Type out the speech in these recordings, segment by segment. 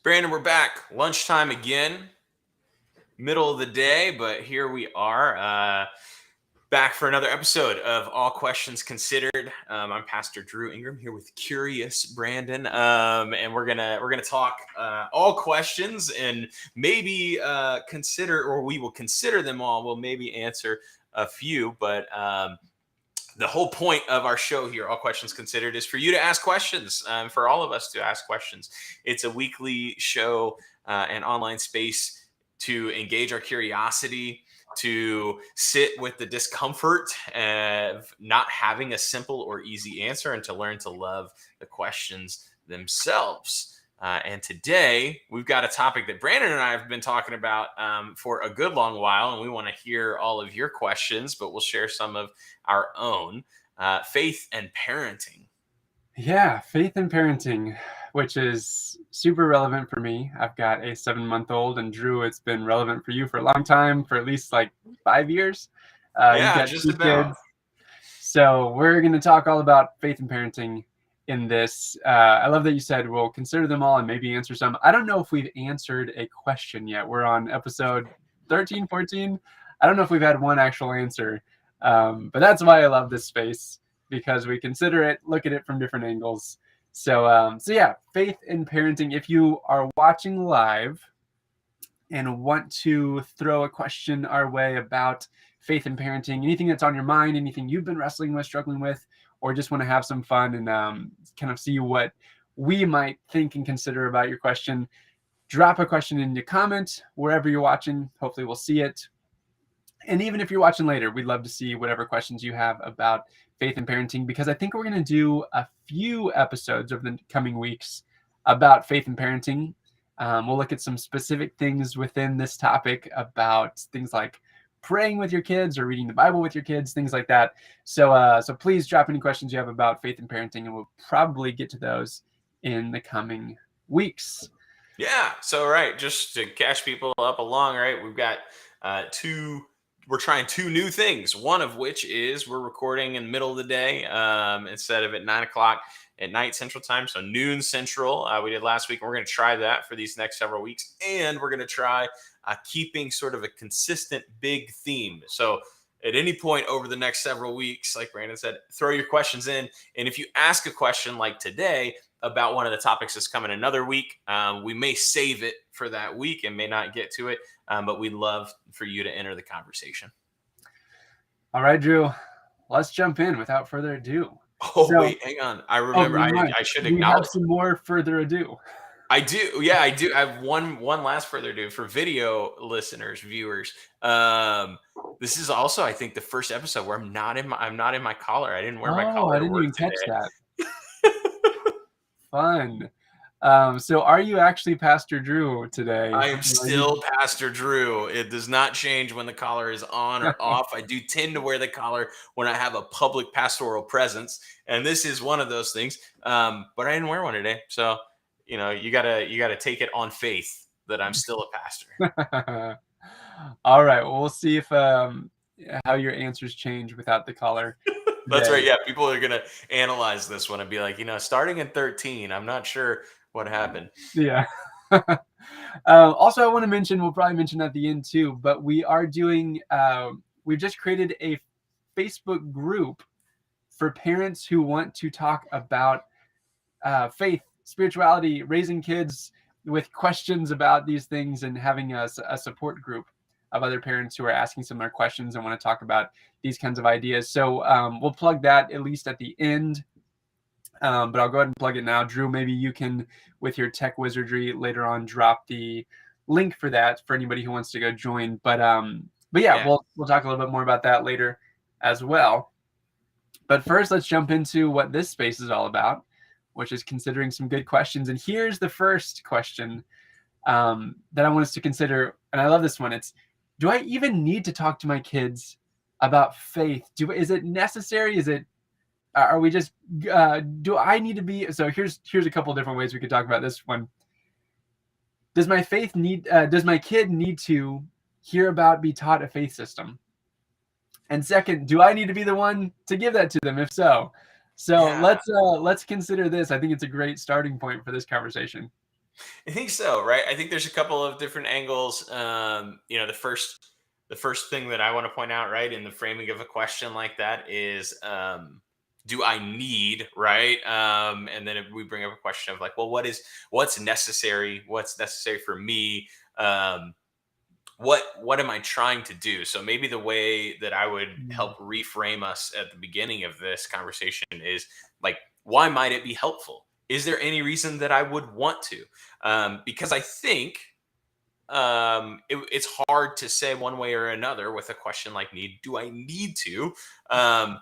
Brandon, we're back. Lunchtime again, middle of the day, but here we are, back for another episode of All Questions Considered. I'm Pastor Drew Ingram here with Curious Brandon, and we're gonna talk all questions and maybe consider, or we will consider them all. We'll maybe answer a few, but the whole point of our show here, All Questions Considered, is for you to ask questions, for all of us to ask questions. It's a weekly show and online space to engage our curiosity, to sit with the discomfort of not having a simple or easy answer, and to learn to love the questions themselves. And today we've got a topic that Brandon and I have been talking about for a good long while, and we want to hear all of your questions, but we'll share some of our own. Faith and parenting. Yeah, faith and parenting, which is super relevant for me. I've got a 7-month-old, and Drew, it's been relevant for you for a long time, for at least like 5 years. You've got Just 2 about. kids. So we're going to talk all about faith and parenting in this. I love that you said we'll consider them all and maybe answer some. I don't know if we've answered a question yet. We're on episode 13, 14. I don't know if we've had one actual answer, but that's why I love this space, because we consider it, look at it from different angles. So yeah, faith and parenting. If you are watching live and want to throw a question our way about faith and parenting, anything that's on your mind, anything you've been wrestling with, struggling with, or just want to have some fun and kind of see what we might think and consider about your question, drop a question in the comment wherever you're watching. Hopefully we'll see it. And even if you're watching later, we'd love to see whatever questions you have about faith and parenting, because I think we're going to do a few episodes over the coming weeks about faith and parenting. We'll look at some specific things within this topic about things like praying with your kids or reading the Bible with your kids, things like that. So please drop any questions you have about faith and parenting, and we'll probably get to those in the coming weeks. Yeah. So, right, just to catch people up along, right, we've got we're trying 2 new things. One of which is we're recording in the middle of the day instead of at 9 o'clock at night Central Time, so noon Central. We did last week, and we're going to try that for these next several weeks. And we're going to try keeping sort of a consistent big theme. So at any point over the next several weeks, like Brandon said, throw your questions in. And if you ask a question like today about one of the topics that's coming another week, we may save it for that week and may not get to it. But we'd love for you to enter the conversation. All right, Drew, let's jump in without further ado. Wait, hang on. I remember. I should acknowledge. We have some more further ado. I do. Yeah, I do. I have one last further ado for video listeners, viewers. This is also, I think, the first episode where I'm not in my collar. I didn't wear my collar. I didn't even catch that. Fun. So are you actually Pastor Drew today? I am still Pastor Drew. It does not change when the collar is on or off. I do tend to wear the collar when I have a public pastoral presence, and this is one of those things. But I didn't wear one today, so you gotta take it on faith that I'm still a pastor. All right. Well, we'll see if how your answers change without the collar. That's right. Yeah, people are gonna analyze this one and be like, starting at 13, I'm not sure what happened. Yeah. Also, I want to mention, we'll probably mention at the end too, but we are doing, we've just created a Facebook group for parents who want to talk about faith, spirituality, raising kids, with questions about these things, and having a support group of other parents who are asking similar questions and want to talk about these kinds of ideas. So we'll plug that at least at the end. But I'll go ahead and plug it now. Drew, maybe you can, with your tech wizardry later on, drop the link for that for anybody who wants to go join. But yeah, we'll talk a little bit more about that later as well. But first, let's jump into what this space is all about, which is considering some good questions. And here's the first question that I want us to consider. And I love this one. It's, do I even need to talk to my kids about faith? Is it necessary? Are we just, do I need to be, so here's a couple different ways we could talk about this one. Does my kid need to be taught a faith system? And second, do I need to be the one to give that to them? If so, let's consider this. I think it's a great starting point for this conversation. I think so, right? I think there's a couple of different angles. The first thing that I want to point out, right, in the framing of a question like that is, do I need, right? And then if we bring up a question of like, well, what's necessary? What's necessary for me? Um, what am I trying to do? So maybe the way that I would Mm. help reframe us at the beginning of this conversation is like, why might it be helpful? Is there any reason that I would want to? Because I think it's hard to say one way or another with a question like need. Do I need to? Um,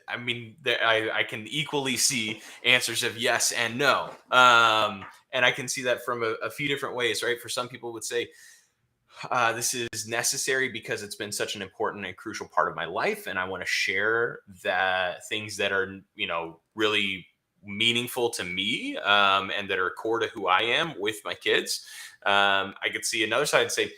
I mean, I can equally see answers of yes and no. And I can see that from a few different ways, right? For some people would say, this is necessary because it's been such an important and crucial part of my life, and I want to share the things that are, really meaningful to me, and that are core to who I am with my kids. I could see another side and say,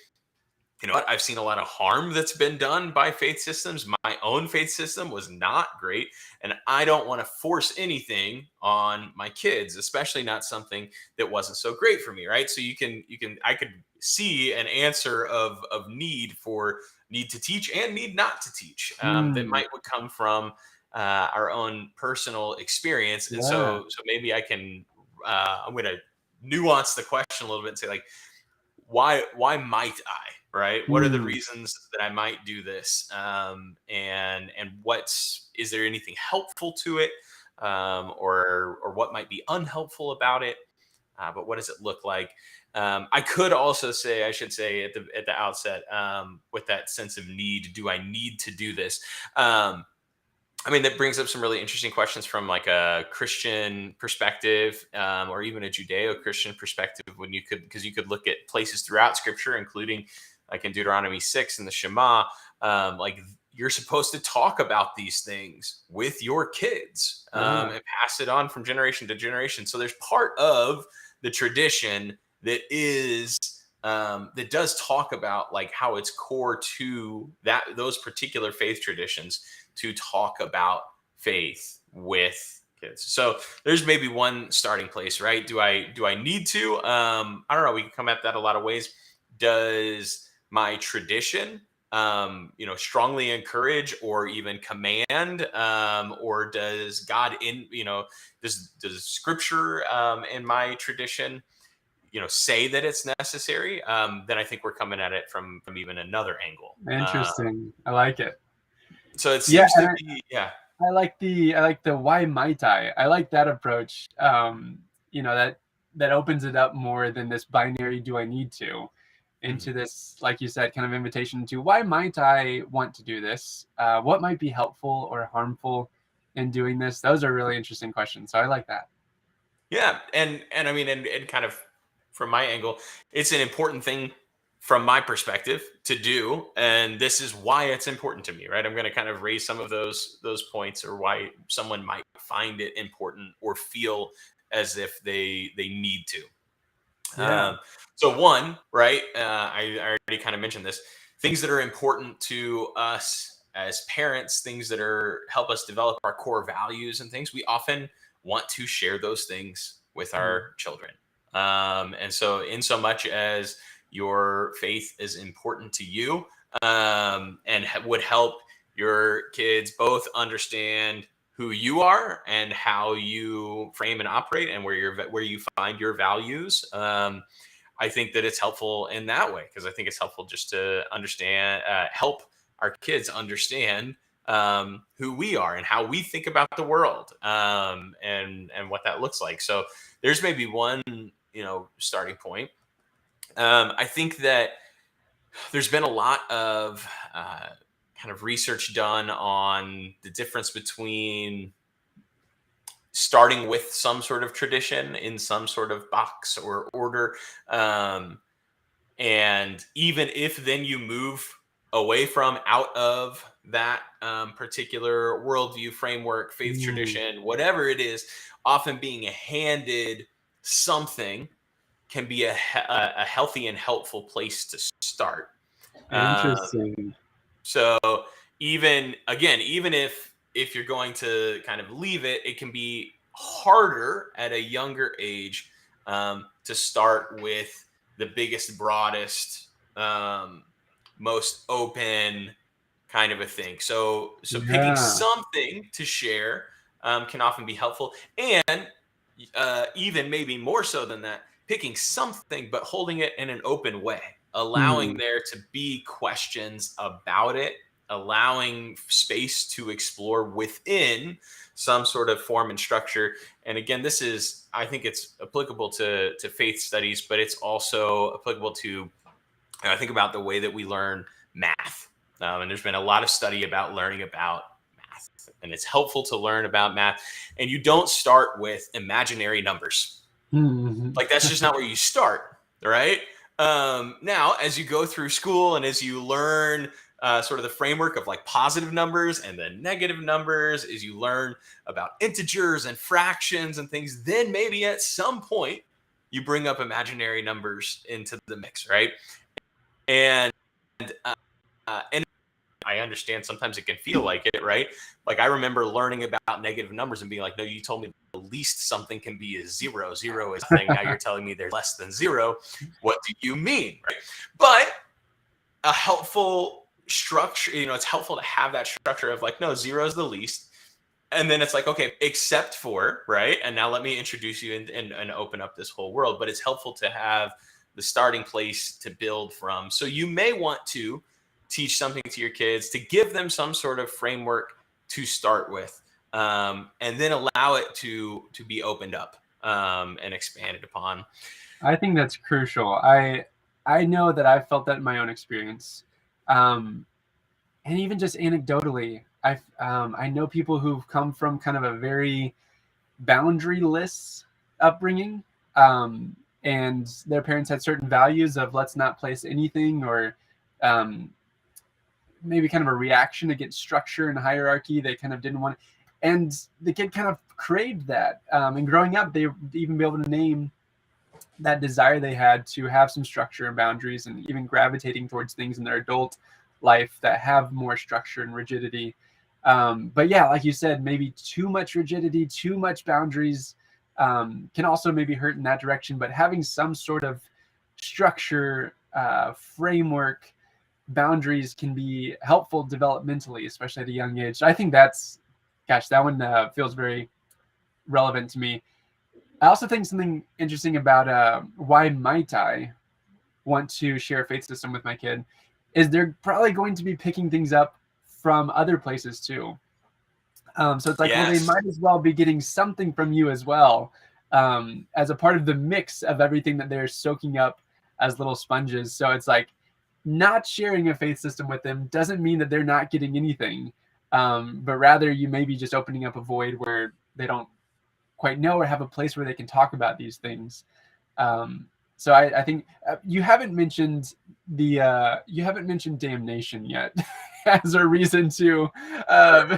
you know what? I've seen a lot of harm that's been done by faith systems. My own faith system was not great, and I don't want to force anything on my kids, especially not something that wasn't so great for me, right? So I could see an answer of need to teach and need not to teach, that Mm. would come from our own personal experience, and Yeah. so maybe I can. I'm going to nuance the question a little bit and say like, why might I, right? What are the Mm. reasons that I might do this? And what's is there anything helpful to it, or what might be unhelpful about it? But what does it look like? I could also say, I should say at the outset, with that sense of need, do I need to do this? I mean, that brings up some really interesting questions from like a Christian perspective, or even a Judeo-Christian perspective. Because you could look at places throughout Scripture, including like in Deuteronomy 6 and the Shema, like you're supposed to talk about these things with your kids, Yeah. and pass it on from generation to generation. So there's part of the tradition that does talk about like how it's core to those particular faith traditions to talk about faith with kids. So there's maybe one starting place, right? Do I need to? I don't know. We can come at that a lot of ways. Does my tradition, strongly encourage or even command, or does God does Scripture, in my tradition, say that it's necessary? Then I think we're coming at it from even another angle. Interesting. I like it. So it Yeah, seems to and be, yeah. I like the why might I? I like that approach. That opens it up more than this binary do I need to into Mhm. this, like you said, kind of invitation to why might I want to do this? What might be helpful or harmful in doing this? Those are really interesting questions. So I like that. Yeah, and I mean, and kind of from my angle, it's an important thing from my perspective to do, and this is why it's important to me, right? I'm going to kind of raise some of those points, or why someone might find it important or feel as if they need to. Yeah. So one, right? I already kind of mentioned this. Things that are important to us as parents, things that help us develop our core values and things. We often want to share those things with Mm. our children. And so, in so much as your faith is important to you, and would help your kids both understand who you are and how you frame and operate, and where you find your values. I think that it's helpful in that way, because I think it's helpful just to understand, help our kids understand, who we are and how we think about the world, and what that looks like. So there's maybe one, starting point. I think that there's been a lot of kind of research done on the difference between starting with some sort of tradition in some sort of box or order, um, and even if then you move away from out of that, particular worldview, framework, faith Mm. tradition, whatever it is, often being handed something can be a healthy and helpful place to start. Um, Interesting. so even if you're going to kind of leave it, it can be harder at a younger age, to start with the biggest, broadest, most open kind of a thing. So picking Yeah. something to share can often be helpful, and even maybe more so than that, picking something but holding it in an open way, allowing Hmm. there to be questions about it, allowing space to explore within some sort of form and structure. And again, this is, I think it's applicable to faith studies, but it's also applicable to, I think about the way that we learn math. And there's been a lot of study about learning about math, and it's helpful to learn about math. And you don't start with imaginary numbers. Hmm. Like, that's just not where you start, right? Now, as you go through school and as you learn sort of the framework of like positive numbers and then negative numbers, as you learn about integers and fractions and things, then maybe at some point you bring up imaginary numbers into the mix, right? And and I understand sometimes it can feel like it, right? Like, I remember learning about negative numbers and being like, no, you told me the least something can be is zero. Zero is nothing. Now you're telling me there's less than zero. What do you mean? Right? But a helpful structure, it's helpful to have that structure of like, no, zero is the least. And then it's like, okay, except for, right? And now let me introduce you and open up this whole world. But it's helpful to have the starting place to build from. So you may want to teach something to your kids to give them some sort of framework to start with, and then allow it to be opened up and expanded upon. I think that's crucial. I know that I've felt that in my own experience, and even just anecdotally, I know people who've come from kind of a very boundaryless upbringing, and their parents had certain values of let's not place anything, or um, maybe kind of a reaction against structure and hierarchy. They kind of didn't want, and the kid kind of craved that. And growing up, they would even be able to name that desire they had to have some structure and boundaries, and even gravitating towards things in their adult life that have more structure and rigidity. But yeah, like you said, maybe too much rigidity, too much boundaries can also maybe hurt in that direction. But having some sort of structure, framework, boundaries can be helpful developmentally, especially at a young age. I think that's, gosh, that one feels very relevant to me. I also think something interesting about why might I want to share a faith system with my kid is they're probably going to be picking things up from other places too. So it's like, well, they Yes. might as well be getting something from you as well, as a part of the mix of everything that they're soaking up as little sponges. So it's like, not sharing a faith system with them doesn't mean that they're not getting anything, but rather you may be just opening up a void where they don't quite know or have a place where they can talk about these things. So I think you haven't mentioned damnation yet as a reason to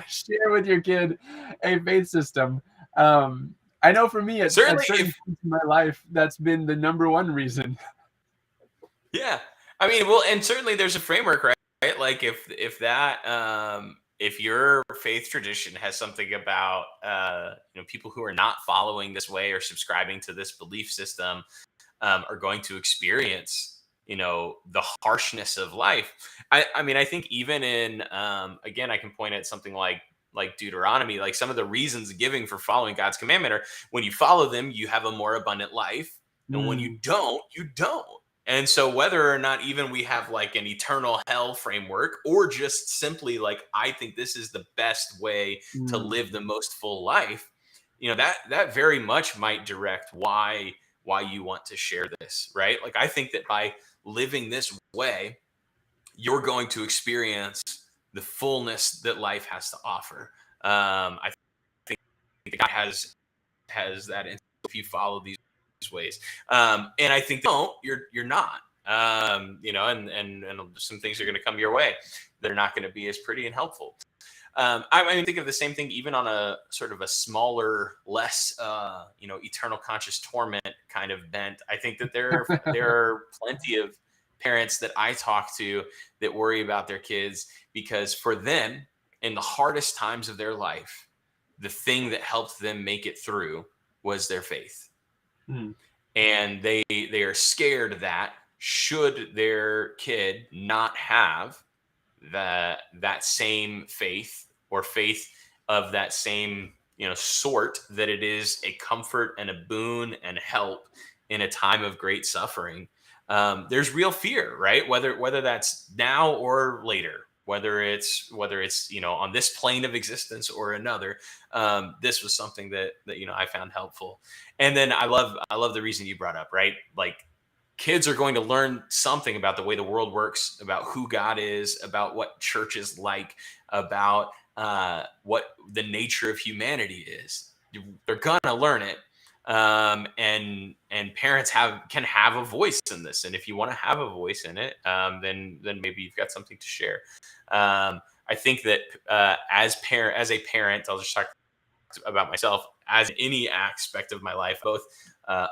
share with your kid a faith system. I know for me at Certainly, certain if points in my life, that's been the number one reason. yeah, I mean, well, and certainly there's a framework, right? Like, if your faith tradition has something about people who are not following this way or subscribing to this belief system are going to experience the harshness of life. I mean, I think even in again, I can point at something like Deuteronomy, like some of the reasons giving for following God's commandment are, when you follow them, you have a more abundant life, and when you Mm, don't, you don't. And so, whether or not even we have like an eternal hell framework, or just simply like, I think this is the best way to mm. live the most full life, that very much might direct why you want to share this, right? Like, I think that by living this way, you're going to experience the fullness that life has to offer. I think God has that if you follow these ways. And I think don't, you're not. And some things are going to come your way that are not going to be as pretty and helpful. I mean, think of the same thing even on a sort of a smaller, less, eternal conscious torment kind of bent. I think that there are plenty of parents that I talk to that worry about their kids, because for them, in the hardest times of their life, the thing that helped them make it through was their faith. Mm. and they are scared that should their kid not have that same faith, or faith of that same sort, that it is a comfort and a boon and help in a time of great suffering. There's real fear, right? Whether that's now or later, whether it's on this plane of existence or another. This was something that I found helpful. And then I love the reason you brought up, right? Like, kids are going to learn something about the way the world works, about who God is, about what church is like, about what the nature of humanity is. They're gonna learn it, and parents can have a voice in this. And if you want to have a voice in it, then maybe you've got something to share. I think that as a parent, I'll just talk about myself. As any aspect of my life, both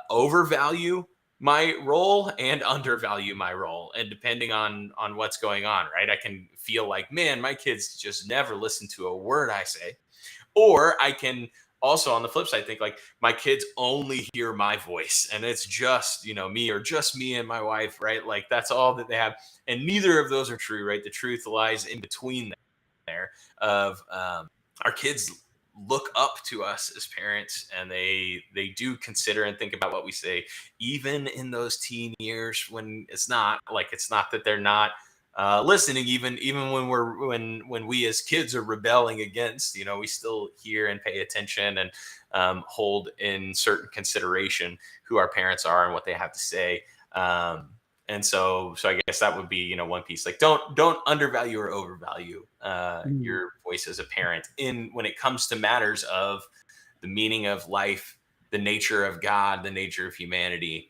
overvalue my role and undervalue my role, and depending on what's going on, right, I can feel like, man, my kids just never listen to a word I say. Or I can also, on the flip side, think like, my kids only hear my voice, and it's just me, or just me and my wife, right? Like, that's all that they have. And neither of those are true, right? The truth lies in between there, of our kids look up to us as parents, and they do consider and think about what we say, even in those teen years, when it's not that they're not listening, even when we as kids are rebelling against, we still hear and pay attention, and hold in certain consideration who our parents are and what they have to say. And so I guess that would be one piece. Like, don't undervalue or overvalue Mm. your voice as a parent in when it comes to matters of the meaning of life, the nature of God, the nature of humanity,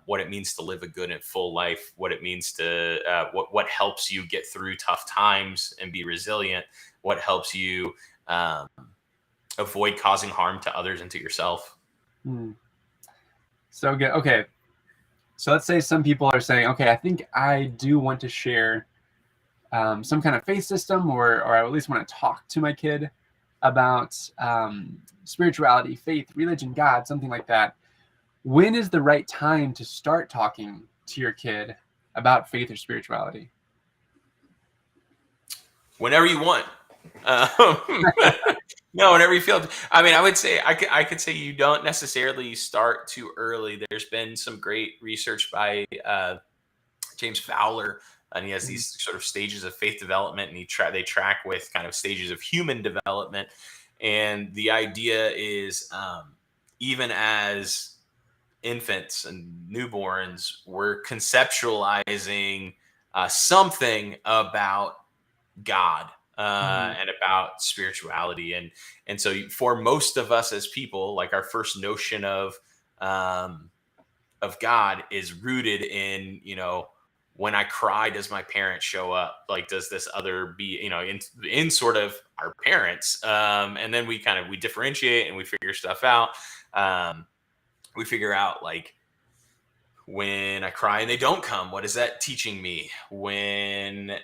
what it means to live a good and full life, what it means to what helps you get through tough times and be resilient, what helps you um, avoid causing harm to others and to yourself. Mm. So good. Okay. So let's say some people are saying, okay, I think I do want to share some kind of faith system, or I at least want to talk to my kid about spirituality, faith, religion, God, something like that. When is the right time to start talking to your kid about faith or spirituality? Whenever you want. Um, no, whenever you feel. I mean, I would say I could say you don't necessarily start too early. There's been some great research by James Fowler, and he has Mm. these sort of stages of faith development, and they track with kind of stages of human development. And the idea is, even as infants and newborns, we're conceptualizing something about God, Mhm. and about spirituality. And so for most of us as people, like, our first notion um, of God is rooted in, when I cry, does my parent show up? Like, does this other be, in sort of our parents? And then we differentiate and we figure stuff out. Um, we figure out, like, when I cry and they don't come, what is that teaching me? When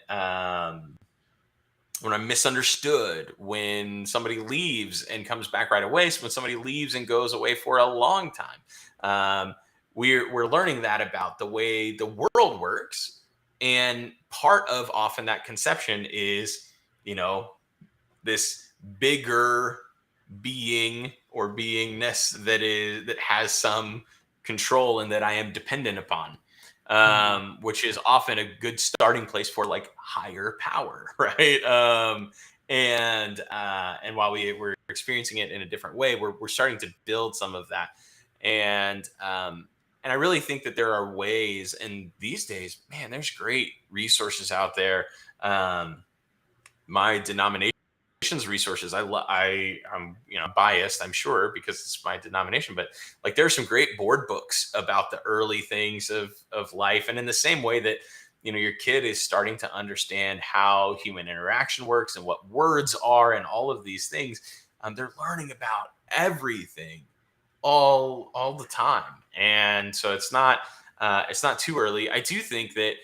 I'm misunderstood, when somebody leaves and comes back right away, so when somebody leaves and goes away for a long time, we're learning that about the way the world works. And part of often that conception is, you know, this bigger being or beingness that has some control and that I am dependent upon, Mhm. which is often a good starting place for, like, higher power, right? And while we're experiencing it in a different way, we're starting to build some of that. And um, and I really think that there are ways, and these days, man, there's great resources out there. My denomination's resources, I'm biased, I'm sure, because it's my denomination, but, like, there are some great board books about the early things of life. And in the same way that your kid is starting to understand how human interaction works and what words are and all of these things, they're learning about everything all the time. And so it's not too early. I do think that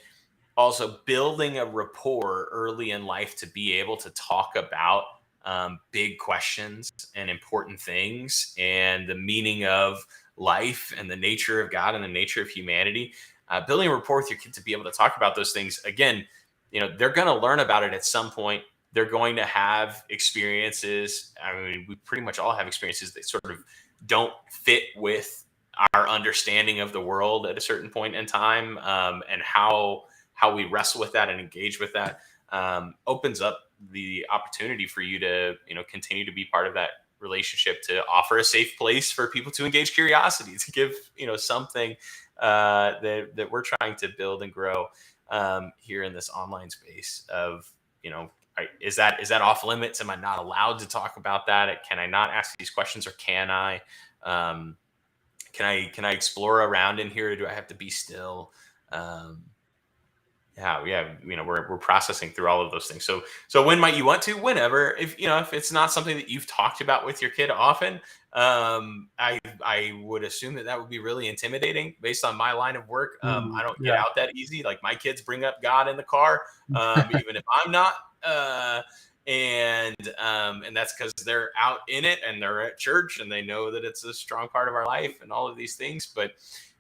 also building a rapport early in life to be able to talk about big questions and important things, and the meaning of life and the nature of God and the nature of humanity, building a rapport with your kid to be able to talk about those things. Again, they're going to learn about it at some point. They're going to have experiences. I mean, we pretty much all have experiences that sort of don't fit with our understanding of the world at a certain point in time, and how we wrestle with that and engage with that opens up the opportunity for you to continue to be part of that relationship, to offer a safe place for people to engage curiosity, to give something that we're trying to build and grow here in this online space of is that off limits? Am I not allowed to talk about that? Can I not ask these questions, or can I? Can I explore around in here, or do I have to be still? Yeah, we're processing through all of those things. So when might you want to? Whenever. If it's not something that you've talked about with your kid often, I would assume that would be really intimidating based on my line of work. I don't get out that easy. Like, my kids bring up God in the car, even if I'm not. And that's because they're out in it and they're at church and they know that it's a strong part of our life and all of these things. But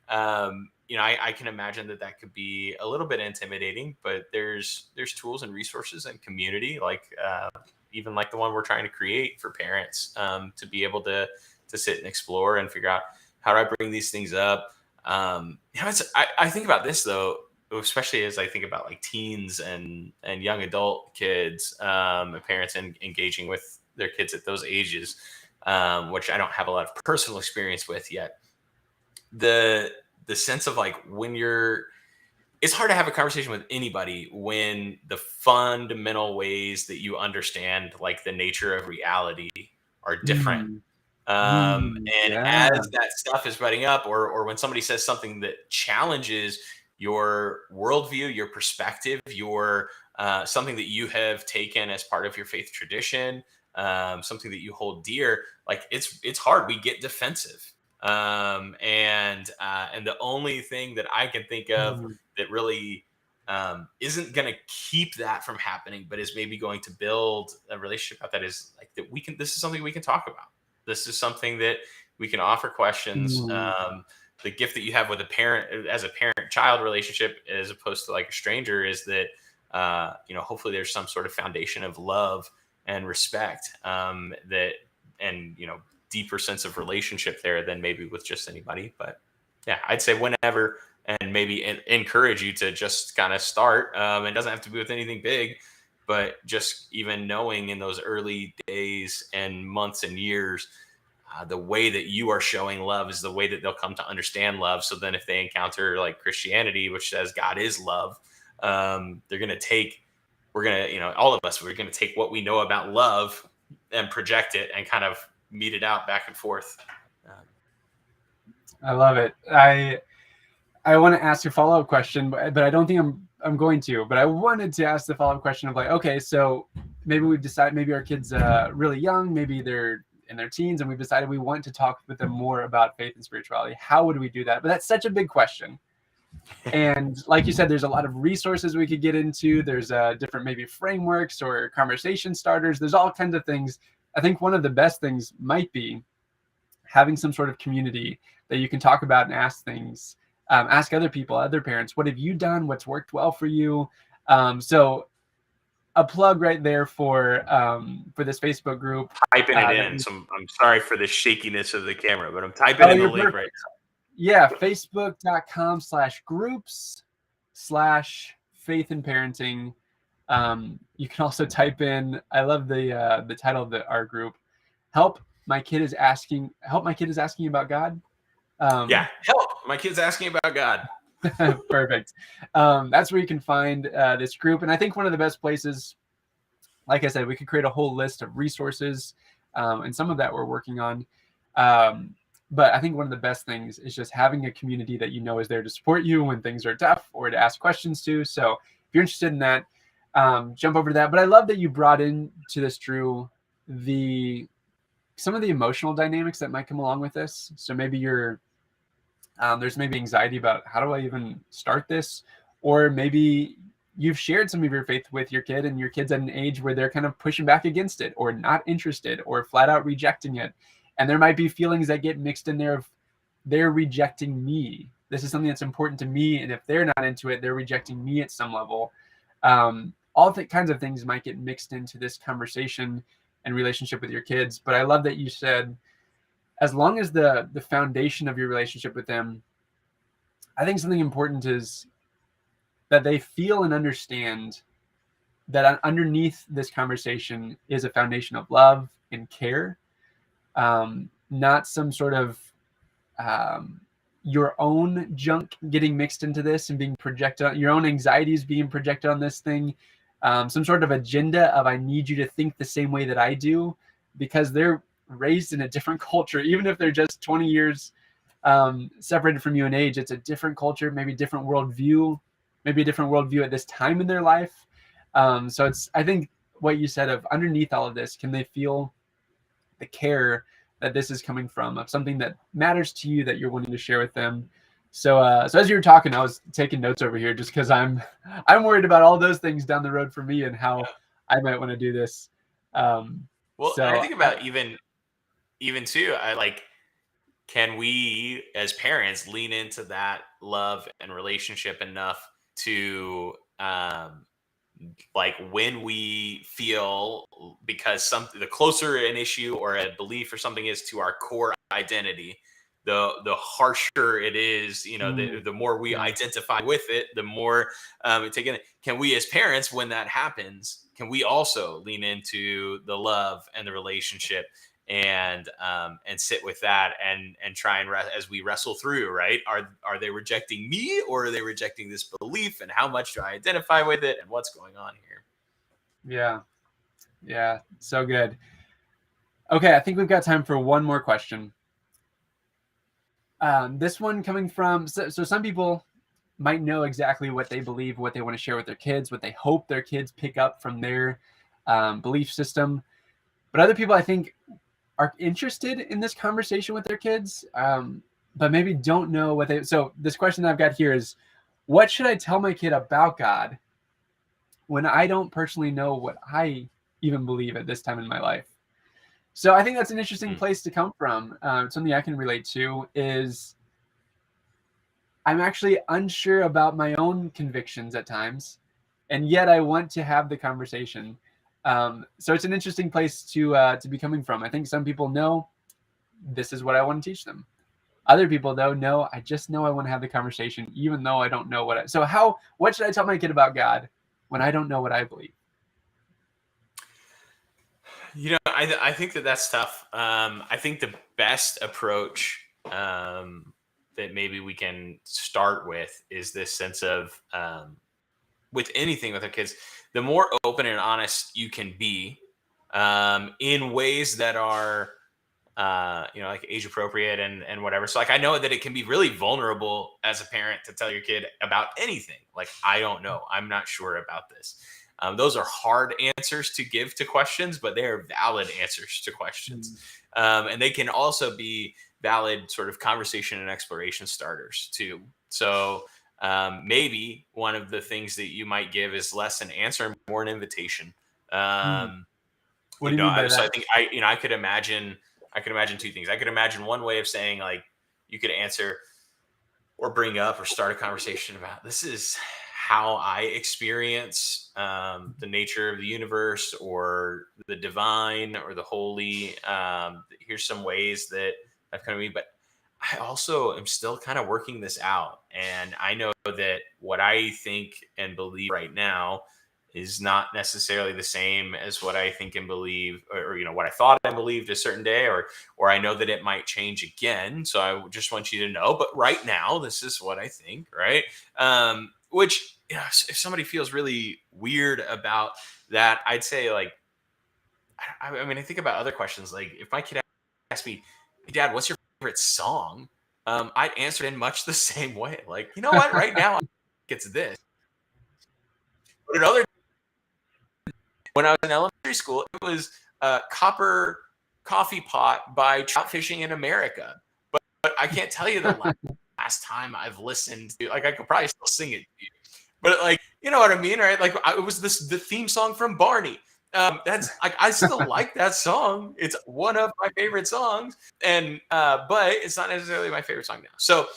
I can imagine that could be a little bit intimidating, but there's tools and resources and community, like even like the one we're trying to create for parents, to be able to sit and explore and figure out, how do I bring these things up? I think about this though, especially as I think about like teens and young adult kids, and parents engaging with their kids at those ages, which I don't have a lot of personal experience with yet. The sense of like, it's hard to have a conversation with anybody when the fundamental ways that you understand like the nature of reality are different. And as that stuff is budding up, or when somebody says something that challenges your worldview, your perspective, your something that you have taken as part of your faith tradition, something that you hold dear, like it's hard. We get defensive. And the only thing that I can think of that really isn't going to keep that from happening, but is maybe going to build a relationship about that, is like that this is something we can talk about. This is something that we can offer questions. The gift that you have with a parent, as a parent-child relationship, as opposed to like a stranger, is that hopefully there's some sort of foundation of love and respect, deeper sense of relationship there than maybe with just anybody. But yeah, I'd say whenever, and maybe encourage you to just kind of start. It doesn't have to be with anything big, but just even knowing in those early days and months and years, the way that you are showing love is the way that they'll come to understand love. So then if they encounter like Christianity, which says God is love, we're going to take what we know about love and project it and kind of meet it out back and forth. I love it. I want to ask a follow-up question, but I don't think I'm going to. But I wanted to ask the follow-up question of like, okay, so maybe we've decided, maybe our kids really young, maybe they're in their teens, and we've decided we want to talk with them more about faith and spirituality. How would we do that? But that's such a big question. And like you said, there's a lot of resources we could get into. There's different maybe frameworks or conversation starters. There's all kinds of things. I think one of the best things might be having some sort of community that you can talk about and ask things, ask other people, other parents, what have you done? What's worked well for you? So a plug right there for this Facebook group. Typing it in. So I'm sorry for the shakiness of the camera, but I'm typing in the link right now. Yeah, facebook.com/groups/faith and parenting. You can also type in, I love the title of our group, help my kid is asking about God. Help my kid's asking about God. Perfect. That's where you can find this group. And I think one of the best places, like I said, we could create a whole list of resources, and some of that we're working on. But I think one of the best things is just having a community that you know is there to support you when things are tough, or to ask questions to. So if you're interested in that, jump over to that. But I love that you brought into this, Drew, some of the emotional dynamics that might come along with this. So maybe there's maybe anxiety about, how do I even start this? Or maybe you've shared some of your faith with your kid, and your kid's at an age where they're kind of pushing back against it, or not interested, or flat out rejecting it. And there might be feelings that get mixed in there of, they're rejecting me. This is something that's important to me, and if they're not into it, they're rejecting me at some level. All kinds of things might get mixed into this conversation and relationship with your kids. But I love that you said, as long as the foundation of your relationship with them, I think something important is that they feel and understand that underneath this conversation is a foundation of love and care, not some sort of your own junk getting mixed into this and being projected on, your own anxieties being projected on this thing, some sort of agenda of I need you to think the same way that I do, because they're raised in a different culture. Even if they're just 20 years separated from you in age, it's a different culture, maybe different worldview, maybe a different worldview at this time in their life. So it's, I think what you said of underneath all of this, can they feel the care that this is coming from, of something that matters to you that you're wanting to share with them. So as you were talking, I was taking notes over here just because I'm worried about all those things down the road for me and how I might want to do this. Well, so I think about even too, I like, can we as parents lean into that love and relationship enough to like when we feel, because the closer an issue or a belief or something is to our core identity, the harsher it is, the more we identify with it, the more can we as parents, when that happens, can we also lean into the love and the relationship and sit with that and try and as we wrestle through, right? Are they rejecting me, or are they rejecting this belief, and how much do I identify with it, and what's going on here? Yeah, so good. Okay, I think we've got time for one more question. This one coming from, so some people might know exactly what they believe, what they want to share with their kids, what they hope their kids pick up from their belief system. But other people, I think, are interested in this conversation with their kids, but maybe don't know what they. So this question that I've got here is, what should I tell my kid about God when I don't personally know what I even believe at this time in my life? So I think that's an interesting place to come from. Something I can relate to is I'm actually unsure about my own convictions at times, and yet I want to have the conversation. So it's an interesting place to be coming from. I think some people know this is what I want to teach them. Other people, though, know I just know I want to have the conversation, even though I don't know what. What should I tell my kid about God when I don't know what I believe? I think that's tough. I think the best approach that maybe we can start with is this sense of, with anything with our kids, the more open and honest you can be in ways that are, like age appropriate and whatever. So like, I know that it can be really vulnerable as a parent to tell your kid about anything. Like, I don't know, I'm not sure about this. Those are hard answers to give to questions, but they are valid answers to questions. And they can also be valid sort of conversation and exploration starters too. So maybe one of the things that you might give is less an answer and more an invitation. What do you mean by that? So I think I could imagine two things. I could imagine one way of saying, like, you could answer or bring up or start a conversation about, this is how I experience the nature of the universe or the divine or the holy. Here's some ways that I've come to me, but I also am still kind of working this out. And I know that what I think and believe right now is not necessarily the same as what I think and believe, or what I thought I believed a certain day, or I know that it might change again. So I just want you to know, but right now, this is what I think, right? Which, if somebody feels really weird about that, I'd say, like, I mean, I think about other questions. Like, if my kid asked me, "Hey, Dad, what's your favorite song?" I'd answer in much the same way. Like, you know what? Right now, it's this. But another, when I was in elementary school, it was Copper Coffee Pot by Trout Fishing in America. But I can't tell you the last time I've listened to, like, I could probably still sing it to you. But, like, you know what I mean, right? Like, it was the theme song from Barney. That's I still like that song. It's one of my favorite songs, and but it's not necessarily my favorite song now. So,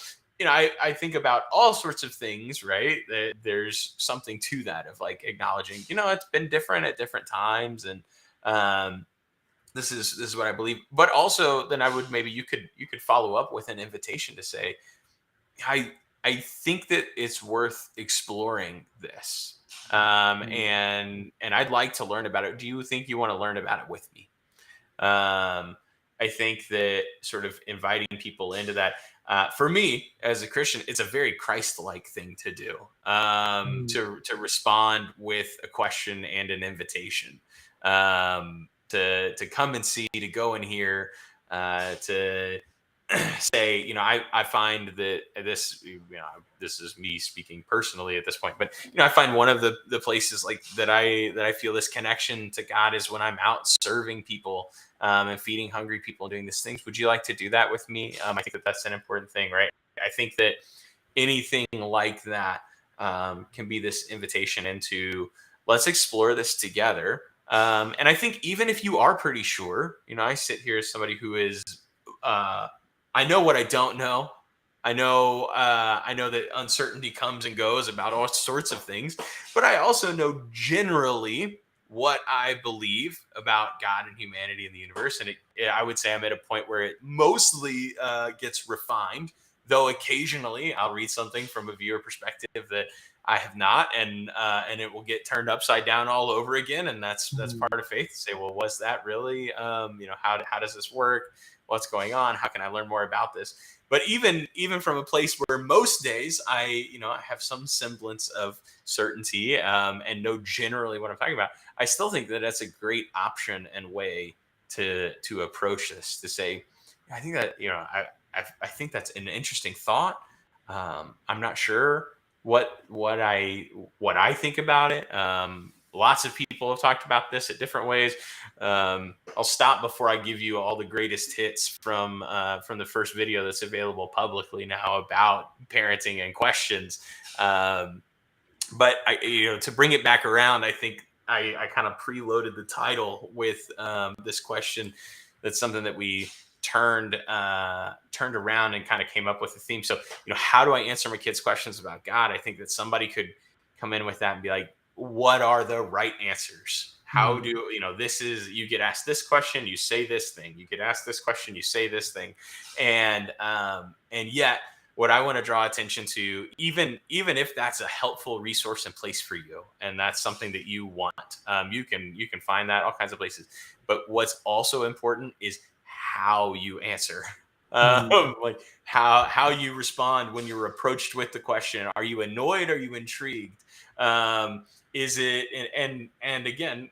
I think about all sorts of things, right? There's something to that of like acknowledging, it's been different at different times, and um, this is what I believe. But also, then I would maybe you could follow up with an invitation to say, I I think that it's worth exploring this, Mm. and I'd like to learn about it. Do you think you want to learn about it with me? I think that sort of inviting people into that, for me as a Christian, it's a very Christ-like thing to do. Mm. To respond with a question and an invitation, to come and see, to go and hear, to say, I find that this is me speaking personally at this point, but I find one of the places like that I feel this connection to God is when I'm out serving people, and feeding hungry people and doing these things. Would you like to do that with me? I think that that's an important thing, right? I think that anything like that, can be this invitation into, let's explore this together. And I think even if you are pretty sure, I sit here as somebody who is, uh, I know what I don't know. I know that uncertainty comes and goes about all sorts of things, but I also know generally what I believe about God and humanity and the universe. And I would say I'm at a point where it mostly gets refined, though occasionally I'll read something from a viewer perspective that I have not, and it will get turned upside down all over again. And that's Mm. part of faith, to say, well, was that really? How does this work? What's going on? How can I learn more about this? But even from a place where most days I have some semblance of certainty, and know generally what I'm talking about, I still think that that's a great option and way to approach this. To say, I think that I think that's an interesting thought. I'm not sure what I think about it. Lots of people have talked about this at different ways. I'll stop before I give you all the greatest hits from the first video that's available publicly now about parenting and questions. Um, but to bring it back around, I think I kind of preloaded the title with this question. That's something that we turned around and kind of came up with a theme. So, how do I answer my kids' questions about God? I think that somebody could come in with that and be like, what are the right answers? How Mm. do this is, you get asked this question, you say this thing. You get asked this question, you say this thing, and yet what I want to draw attention to, even if that's a helpful resource and place for you, and that's something that you want, you can find that all kinds of places. But what's also important is how you answer. Mm. Like how you respond when you're approached with the question. Are you annoyed? Are you intrigued? Is it, and again,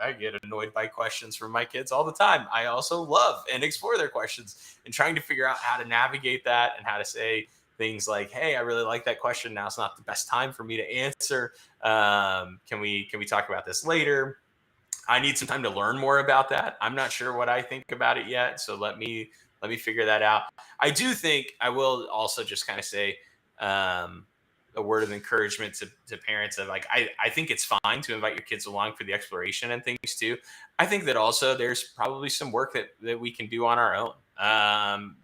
I get annoyed by questions from my kids all the time. I also love and explore their questions and trying to figure out how to navigate that, and how to say things like, hey, I really like that question, now it's not the best time for me to answer. Can we talk about this later? I need some time to learn more about that. I'm not sure what I think about it yet, so let me figure that out. I do think I will also just kind of say, um, a word of encouragement to parents of like, I think it's fine to invite your kids along for the exploration and things too. I think that also there's probably some work that we can do on our own.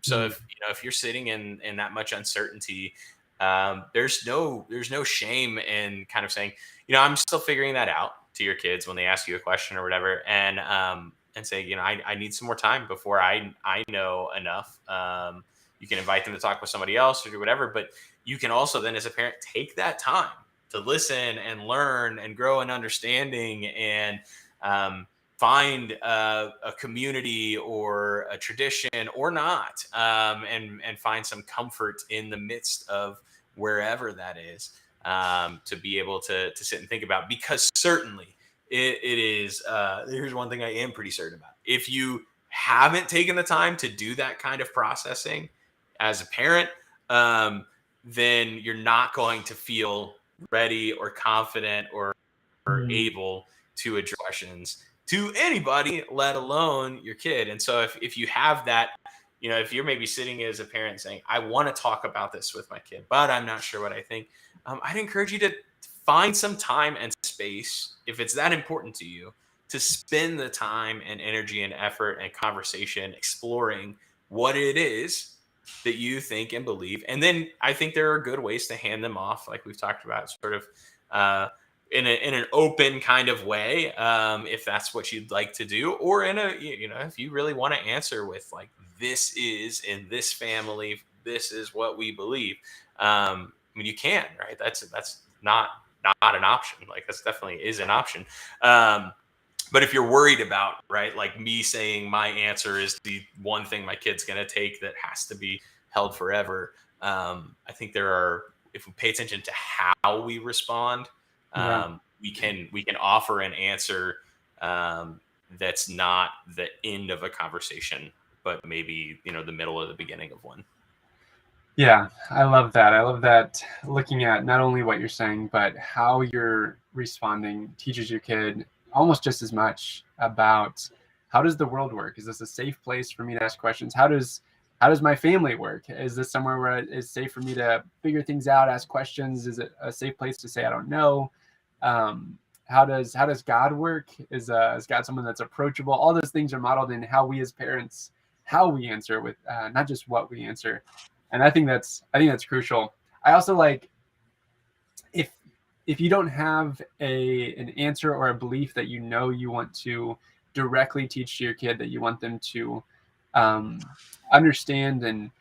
So Mm. if you're sitting in that much uncertainty, there's no shame in kind of saying, I'm still figuring that out, to your kids when they ask you a question or whatever, and say, I need some more time before I know enough. You can invite them to talk with somebody else or do whatever, but you can also then, as a parent, take that time to listen and learn and grow in understanding, and find a community or a tradition or not, and find some comfort in the midst of wherever that is, to be able to sit and think about. Because certainly it is, here's one thing I am pretty certain about: if you haven't taken the time to do that kind of processing as a parent, then you're not going to feel ready or confident or Mm. able to address questions to anybody, let alone your kid. And so if you have that, if you're maybe sitting as a parent saying, I want to talk about this with my kid, but I'm not sure what I think, I'd encourage you to find some time and space, if it's that important to you, to spend the time and energy and effort and conversation exploring what it is that you think and believe. And then I think there are good ways to hand them off, like we've talked about, sort of in an open kind of way, if that's what you'd like to do, or in a, if you really want to answer with like, this is in this family, this is what we believe. I mean, you can, right? That's not an option. Like, that's definitely is an option. But if you're worried about, right, like me saying my answer is the one thing my kid's going to take that has to be held forever, I think if we pay attention to how we respond, Yeah. we can offer an answer that's not the end of a conversation, but maybe the middle or the beginning of one. Yeah, I love that. I love that looking at not only what you're saying, but how you're responding teaches your kid almost just as much about how does the world work? Is this a safe place for me to ask questions? How does my family work? Is this somewhere where it's safe for me to figure things out, ask questions? Is it a safe place to say I don't know? How does God work? Is God someone that's approachable? All those things are modeled in how we as parents, how we answer with not just what we answer. And I think that's crucial. I also like if you don't have an answer or a belief that you want to directly teach to your kid, that you want them to understand. And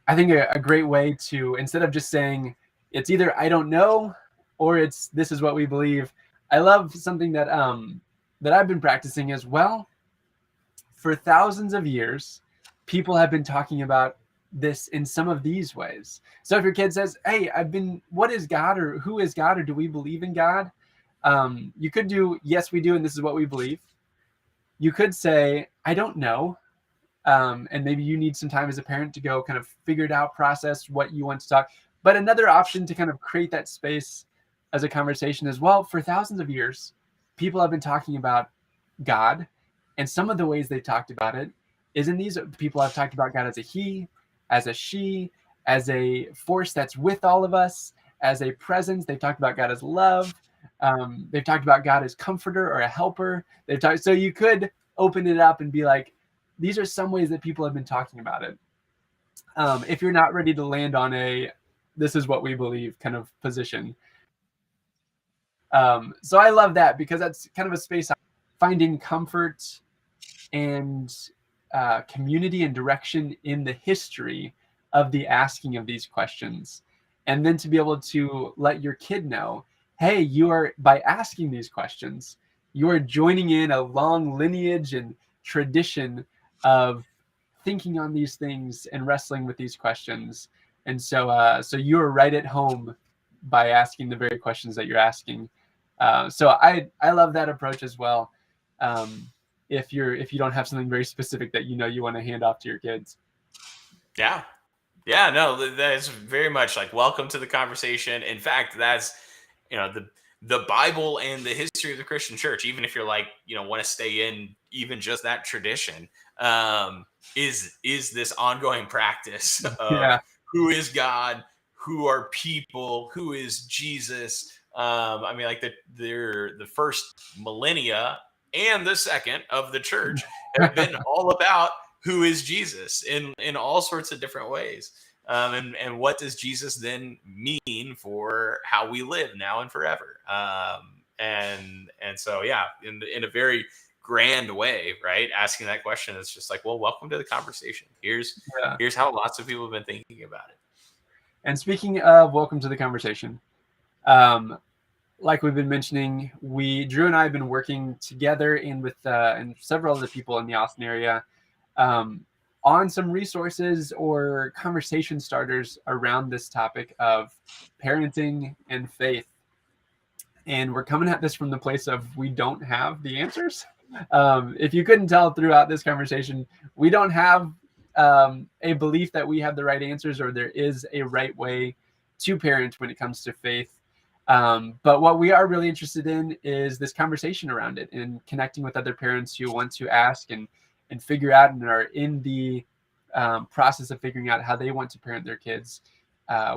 I think a great way to, instead of just saying it's either I don't know or it's this is what we believe. I love something that I've been practicing as well. For thousands of years, people have been talking about this in some of these ways. So if your kid says, hey, what is God, or who is God, or do we believe in God? You could do, yes, we do, and this is what we believe. You could say, I don't know. And maybe you need some time as a parent to go kind of figure it out, process what you want to talk. But another option to kind of create that space as a conversation is, well, for thousands of years, people have been talking about God. And some of the ways they talked about it is in these people have talked about God as a he, as a she, as a force that's with all of us, as a presence. They've talked about God as love. They've talked about God as comforter or a helper. So you could open it up and be like, these are some ways that people have been talking about it. If you're not ready to land on this is what we believe kind of position. So I love that, because that's kind of a space finding comfort and community and direction in the history of the asking of these questions. And then to be able to let your kid know, hey, by asking these questions, you are joining in a long lineage and tradition of thinking on these things and wrestling with these questions. And so you're right at home by asking the very questions that you're asking. So I love that approach as well. If you don't have something very specific that you want to hand off to your kids. Yeah, no, that is very much like, welcome to the conversation. In fact, that's the Bible and the history of the Christian church. Even if you're like, want to stay in even just that tradition, is this ongoing practice of Yeah. who is God, who are people, who is Jesus. I mean, like the first millennia and the second of the church have been all about who is Jesus in all sorts of different ways. And what does Jesus then mean for how we live now and forever? And so, yeah, in a very grand way, right? Asking that question is just like, well, welcome to the conversation. Here's how lots of people have been thinking about it. And speaking of welcome to the conversation, like we've been mentioning, Drew and I have been working together and with and several other people in the Austin area on some resources or conversation starters around this topic of parenting and faith. And we're coming at this from the place of we don't have the answers. If you couldn't tell throughout this conversation, we don't have a belief that we have the right answers or there is a right way to parent when it comes to faith. But what we are really interested in is this conversation around it and connecting with other parents who want to ask and figure out and are in the process of figuring out how they want to parent their kids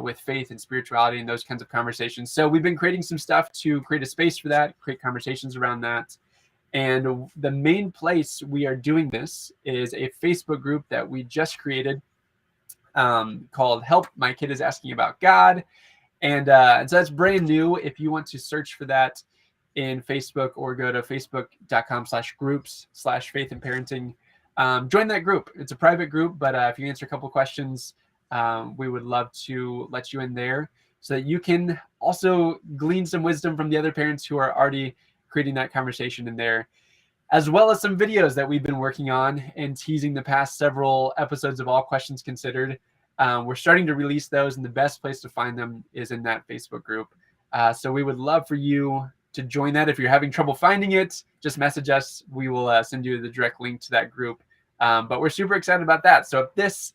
with faith and spirituality and those kinds of conversations. So we've been creating some stuff to create a space for that, create conversations around that. And the main place we are doing this is a Facebook group that we just created called Help My Kid is Asking About God. And so that's brand new. If you want to search for that in Facebook or go to facebook.com/groups/faith and parenting, join that group. It's a private group, but if you answer a couple questions, we would love to let you in there so that you can also glean some wisdom from the other parents who are already creating that conversation in there, as well as some videos that we've been working on and teasing the past several episodes of All Questions Considered. We're starting to release those, and the best place to find them is in that Facebook group. So we would love for you to join that. If you're having trouble finding it, just message us. We will send you the direct link to that group. But we're super excited about that. So if this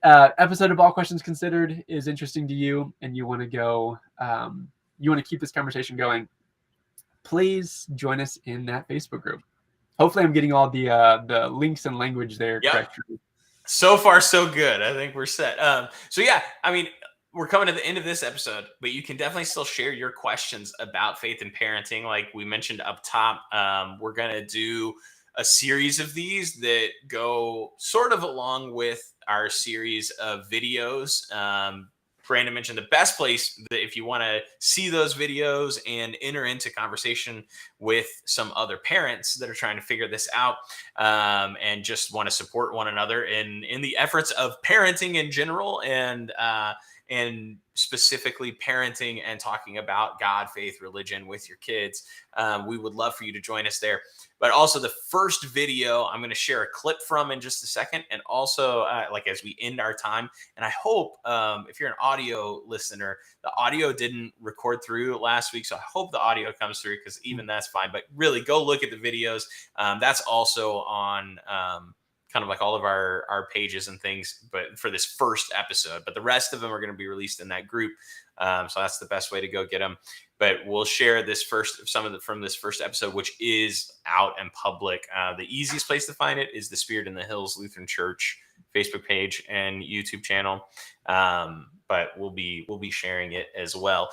episode of All Questions Considered is interesting to you and you want to go, you want to keep this conversation going, please join us in that Facebook group. Hopefully I'm getting all the links and language there correct. So far, so good. I think we're set. So yeah, I mean, we're coming to the end of this episode, but you can definitely still share your questions about faith and parenting. Like we mentioned up top, we're going to do a series of these that go sort of along with our series of videos. Brandon mentioned the best place that if you want to see those videos and enter into conversation with some other parents that are trying to figure this out and just want to support one another in the efforts of parenting in general and specifically parenting and talking about God, faith, religion with your kids. We would love for you to join us there. But also the first video I'm going to share a clip from in just a second. And also like as we end our time, and I hope if you're an audio listener, the audio didn't record through last week. So I hope the audio comes through because even that's fine. But really go look at the videos. That's also on kind of like all of our pages and things, but for this first episode, but the rest of them are going to be released in that group. So that's the best way to go get them. But we'll share this from this first episode, which is out and public. The easiest place to find it is the Spirit in the Hills Lutheran Church Facebook page and YouTube channel. But we'll be sharing it as well.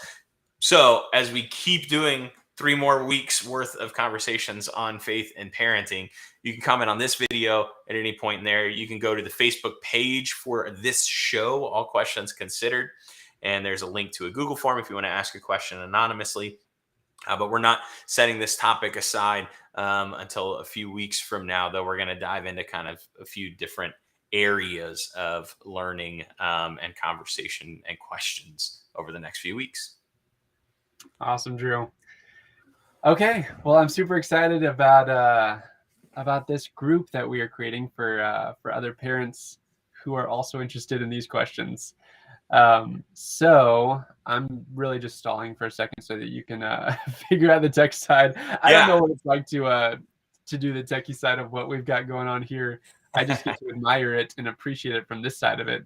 So as we keep doing 3 more weeks worth of conversations on faith and parenting, you can comment on this video at any point in there. You can go to the Facebook page for this show, All Questions Considered. And there's a link to a Google form if you want to ask a question anonymously. But we're not setting this topic aside until a few weeks from now, though we're going to dive into kind of a few different areas of learning and conversation and questions over the next few weeks. Awesome, Drew. Okay, well, I'm super excited about this group that we are creating for other parents who are also interested in these questions. So I'm really just stalling for a second so that you can figure out the tech side. I don't know what it's like to do the techie side of what we've got going on here. I just get to admire it and appreciate it from this side of it.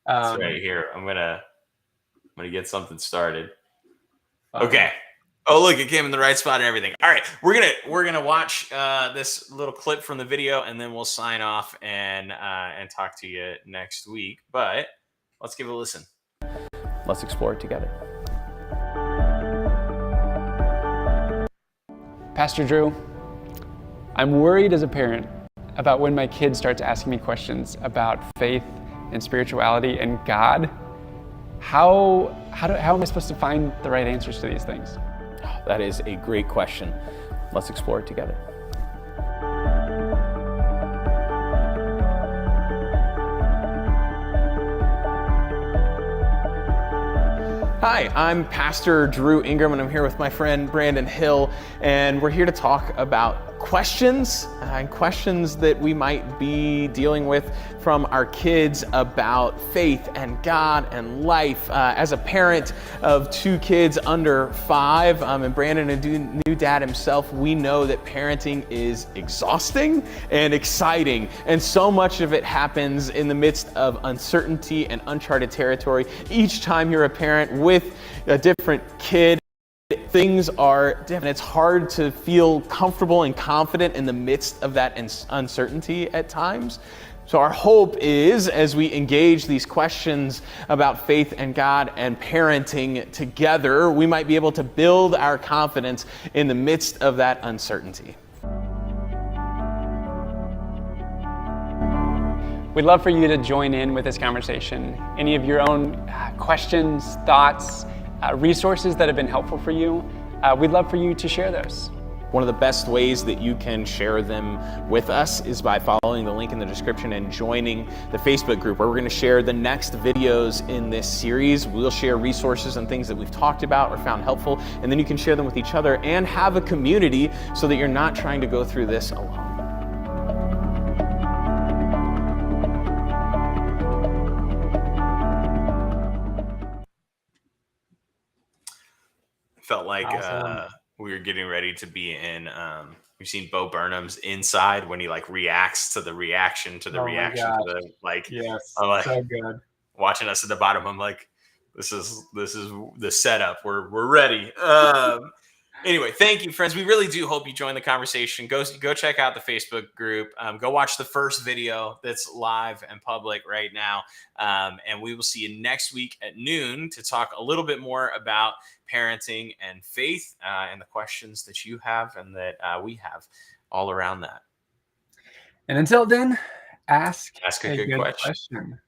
It's right here. I'm gonna get something started. Okay. Oh, look, it came in the right spot and everything. All right, we're gonna watch this little clip from the video, and then we'll sign off and talk to you next week. But let's give it a listen. Let's explore it together. Pastor Drew, I'm worried as a parent about when my kids start asking me questions about faith and spirituality and God. How am I supposed to find the right answers to these things? That is a great question. Let's explore it together. Hi, I'm Pastor Drew Ingram, and I'm here with my friend Brandon Hill, and we're here to talk about questions and questions that we might be dealing with from our kids about faith and God and life. As a parent of 2 kids under 5, and Brandon, a new dad himself, we know that parenting is exhausting and exciting, and so much of it happens in the midst of uncertainty and uncharted territory. Each time you're a parent with a different kid, things are different. It's hard to feel comfortable and confident in the midst of that uncertainty at times. So our hope is, as we engage these questions about faith and God and parenting together, we might be able to build our confidence in the midst of that uncertainty. We'd love for you to join in with this conversation. Any of your own questions, thoughts, resources that have been helpful for you, we'd love for you to share those. One of the best ways that you can share them with us is by following the link in the description and joining the Facebook group, where we're going to share the next videos in this series. We'll share resources and things that we've talked about or found helpful, and then you can share them with each other and have a community so that you're not trying to go through this alone. Felt like Awesome. we were getting ready to be in. You've seen Bo Burnham's Inside when he like reacts to the reaction to the Oh my reaction to gosh. the like. Yes, I'm like so good. watching us at the bottom. I'm like, this is the setup. We're ready. Anyway, thank you, friends. We really do hope you join the conversation. Go check out the Facebook group. Go watch the first video that's live and public right now. And we will see you next week at noon to talk a little bit more about parenting and faith and the questions that you have and that we have all around that. And until then, ask a good question. question.